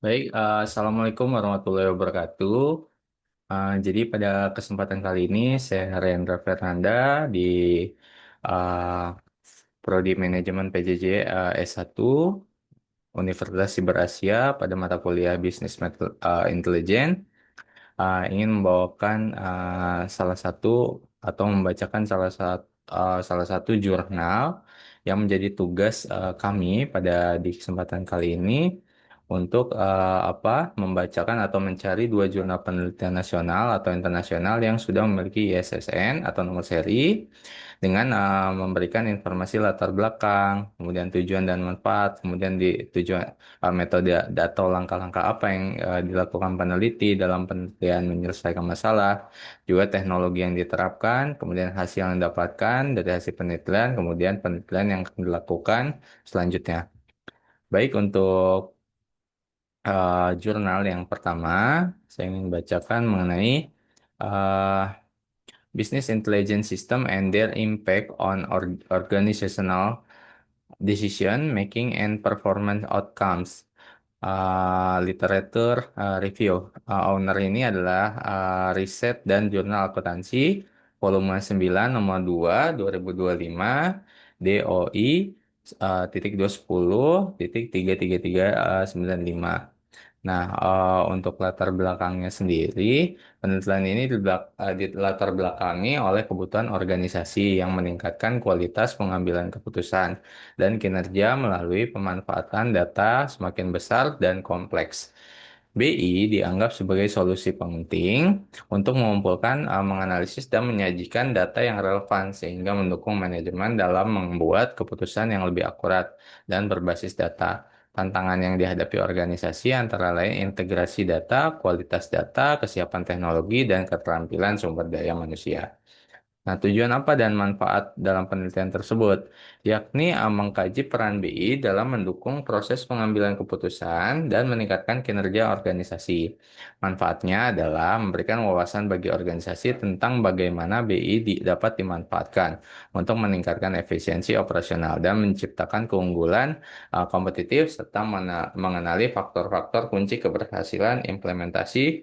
Baik, Assalamualaikum warahmatullahi wabarakatuh. Jadi pada kesempatan kali ini saya Rendra Fernanda di uh, Prodi Manajemen PJJ S1 Universitas Siber Asia pada mata kuliah Bisnis Intelijen ingin membawakan salah satu atau membacakan salah satu jurnal yang menjadi tugas kami pada di kesempatan kali ini untuk membacakan atau mencari dua jurnal penelitian nasional atau internasional yang sudah memiliki ISSN atau nomor seri dengan memberikan informasi latar belakang, kemudian tujuan dan manfaat, kemudian di tujuan metode atau langkah-langkah apa yang dilakukan peneliti dalam penelitian menyelesaikan masalah, juga teknologi yang diterapkan, kemudian hasil yang didapatkan dari hasil penelitian, kemudian penelitian yang akan dilakukan selanjutnya. Baik untuk jurnal yang pertama, saya ingin bacakan mengenai uh, Business Intelligence System and their impact on organizational decision making and performance outcomes. Literatur review. Owner ini adalah Riset dan Jurnal Akuntansi volume 9 nomor 2 2025 DOI titik 210 titik 33395. Nah, untuk latar belakangnya sendiri, penelitian ini dilatar belakangi oleh kebutuhan organisasi yang meningkatkan kualitas pengambilan keputusan dan kinerja melalui pemanfaatan data semakin besar dan kompleks. BI dianggap sebagai solusi penting untuk mengumpulkan, menganalisis, dan menyajikan data yang relevan sehingga mendukung manajemen dalam membuat keputusan yang lebih akurat dan berbasis data. Tantangan yang dihadapi organisasi antara lain integrasi data, kualitas data, kesiapan teknologi, dan keterampilan sumber daya manusia. Nah, tujuan apa dan manfaat dalam penelitian tersebut? Yakni mengkaji peran BI dalam mendukung proses pengambilan keputusan dan meningkatkan kinerja organisasi. Manfaatnya adalah memberikan wawasan bagi organisasi tentang bagaimana BI dapat dimanfaatkan untuk meningkatkan efisiensi operasional dan menciptakan keunggulan kompetitif serta mengenali faktor-faktor kunci keberhasilan implementasi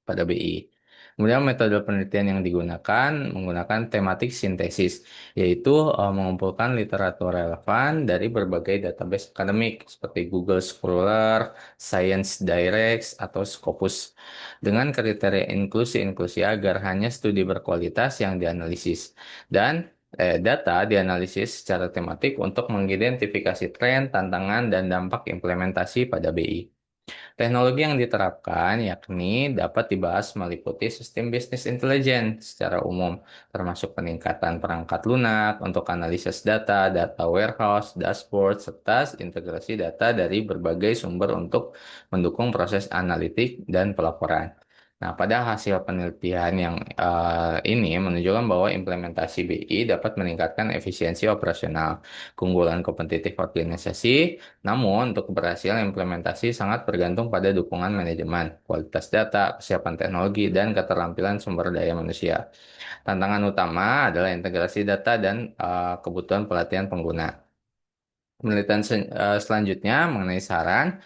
pada BI. Kemudian metode penelitian yang digunakan menggunakan tematik sintesis, yaitu mengumpulkan literatur relevan dari berbagai database akademik seperti Google Scholar, Science Direct, atau Scopus dengan kriteria inklusi agar hanya studi berkualitas yang dianalisis dan data dianalisis secara tematik untuk mengidentifikasi tren, tantangan, dan dampak implementasi pada BI. Teknologi yang diterapkan yakni dapat dibahas meliputi sistem bisnis intelijen secara umum, termasuk peningkatan perangkat lunak untuk analisis data, data warehouse, dashboard, serta integrasi data dari berbagai sumber untuk mendukung proses analitik dan pelaporan. Nah, pada hasil penelitian yang ini menunjukkan bahwa implementasi BI dapat meningkatkan efisiensi operasional, keunggulan kompetitif organisasi, namun, untuk keberhasilan implementasi sangat bergantung pada dukungan manajemen, kualitas data, kesiapan teknologi, dan keterampilan sumber daya manusia. Tantangan utama adalah integrasi data dan kebutuhan pelatihan pengguna. Penelitian selanjutnya mengenai saran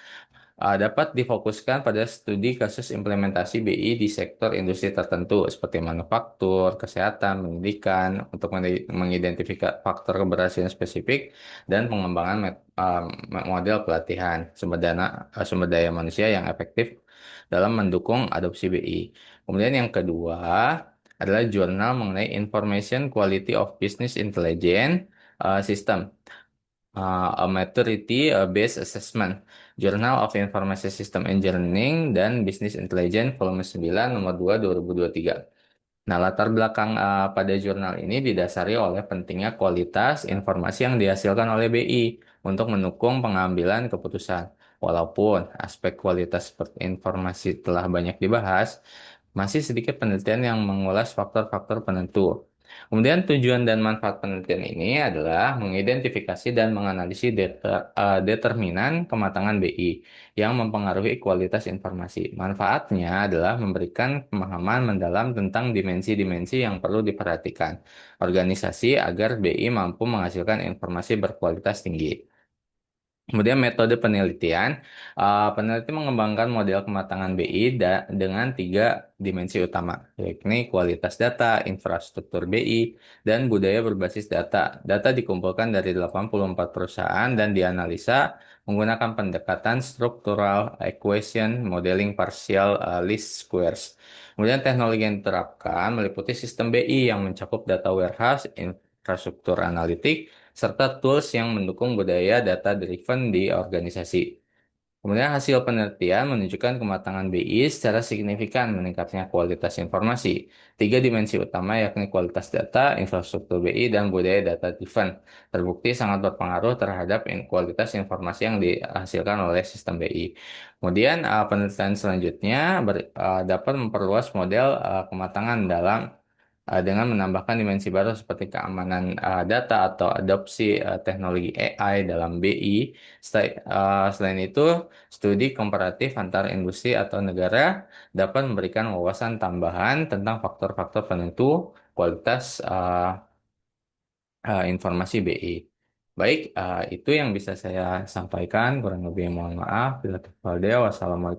dapat difokuskan pada studi kasus implementasi BI di sektor industri tertentu seperti manufaktur, kesehatan, pendidikan untuk mengidentifikasi faktor keberhasilan spesifik dan pengembangan model pelatihan sumber daya manusia yang efektif dalam mendukung adopsi BI. Kemudian yang kedua adalah jurnal mengenai Information Quality of Business Intelligence System. A Maturity Based Assessment, Journal of Information System Engineering dan Business Intelligence volume 9 nomor 2 2023. Nah, latar belakang pada jurnal ini didasari oleh pentingnya kualitas informasi yang dihasilkan oleh BI untuk mendukung pengambilan keputusan. Walaupun aspek kualitas seperti informasi telah banyak dibahas, masih sedikit penelitian yang mengulas faktor-faktor penentu. Kemudian tujuan dan manfaat penelitian ini adalah mengidentifikasi dan menganalisis determinan kematangan BI yang mempengaruhi kualitas informasi. Manfaatnya adalah memberikan pemahaman mendalam tentang dimensi-dimensi yang perlu diperhatikan organisasi agar BI mampu menghasilkan informasi berkualitas tinggi. Kemudian metode penelitian, peneliti mengembangkan model kematangan BI dengan tiga dimensi utama, yakni kualitas data, infrastruktur BI, dan budaya berbasis data. Data dikumpulkan dari 84 perusahaan dan dianalisa menggunakan pendekatan struktural equation modeling partial least squares. Kemudian teknologi yang diterapkan meliputi sistem BI yang mencakup data warehouse, infrastruktur analitik, serta tools yang mendukung budaya data-driven di organisasi. Kemudian hasil penelitian menunjukkan kematangan BI secara signifikan meningkatnya kualitas informasi. Tiga dimensi utama yakni kualitas data, infrastruktur BI, dan budaya data-driven. Terbukti sangat berpengaruh terhadap kualitas informasi yang dihasilkan oleh sistem BI. Kemudian penelitian selanjutnya dapat memperluas model kematangan dengan menambahkan dimensi baru seperti keamanan data atau adopsi teknologi AI dalam BI. Selain itu, studi komparatif antar industri atau negara dapat memberikan wawasan tambahan tentang faktor-faktor penentu kualitas informasi BI. Baik, itu yang bisa saya sampaikan. Kurang lebih mohon maaf. Bila terlalu. Wassalamualaikum.